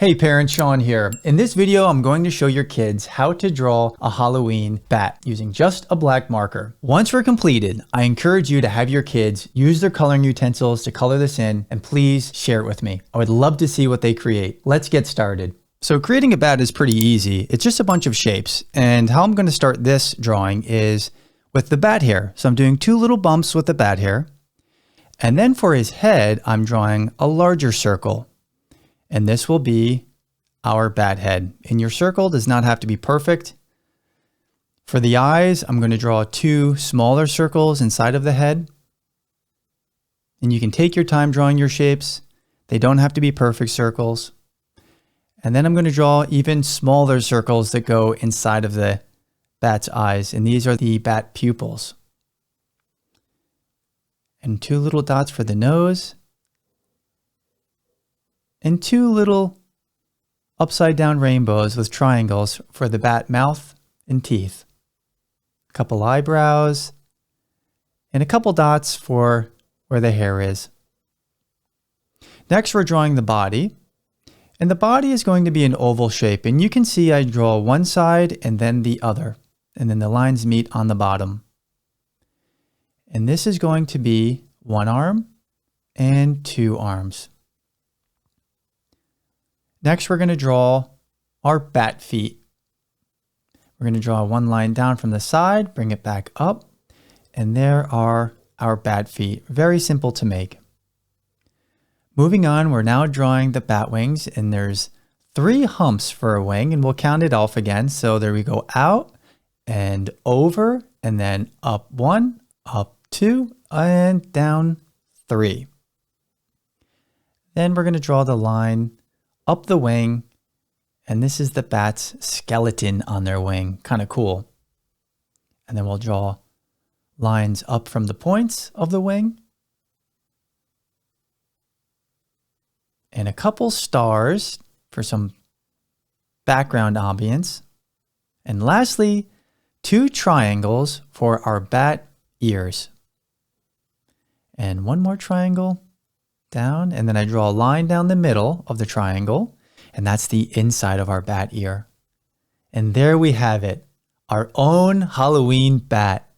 Hey parents, Sean here. In this video, I'm going to show your kids how to draw a Halloween bat using just a black marker. Once we're completed, I encourage you to have your kids use their coloring utensils to color this in, and please share it with me. I would love to see what they create. Let's get started. So creating a bat is pretty easy. It's just a bunch of shapes. And how I'm going to start this drawing is with the bat hair. So I'm doing two little bumps with the bat hair. And then for his head, I'm drawing a larger circle. And this will be our bat head. And your circle does not have to be perfect. For the eyes, I'm going to draw two smaller circles inside of the head. And you can take your time drawing your shapes. They don't have to be perfect circles. And then I'm going to draw even smaller circles that go inside of the bat's eyes. And these are the bat pupils. And two little dots for the nose. And two little upside down rainbows with triangles for the bat mouth and teeth. A couple eyebrows and a couple dots for where the hair is. Next, we're drawing the body. And the body is going to be an oval shape. And you can see I draw one side and then the other. And then the lines meet on the bottom. And this is going to be one arm and two arms. Next, we're going to draw our bat feet. We're going to draw one line down from the side, bring it back up, and there are our bat feet. Very simple to make. Moving on, we're now drawing the bat wings, and there's 3 humps for a wing, and we'll count it off again. So there we go, out and over, and then up 1, up 2, and down 3. Then we're going to draw the line up the wing, and this is the bat's skeleton on their wing. Kind of cool. And then we'll draw lines up from the points of the wing. And a couple stars for some background ambience. And lastly, 2 triangles for our bat ears. And one more triangle down, and then I draw a line down the middle of the triangle, and that's the inside of our bat ear. And there we have it, our own Halloween bat.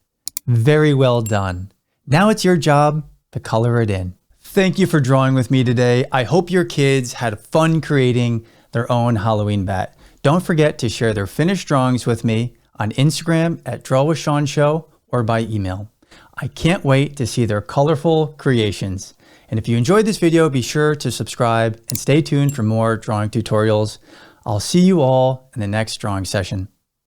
Very well done. Now it's your job to color it in. Thank you for drawing with me today. I hope your kids had fun creating their own Halloween bat. Don't forget to share their finished drawings with me on Instagram at DrawWithSeanShow or by email. I can't wait to see their colorful creations. And if you enjoyed this video, be sure to subscribe and stay tuned for more drawing tutorials. I'll see you all in the next drawing session.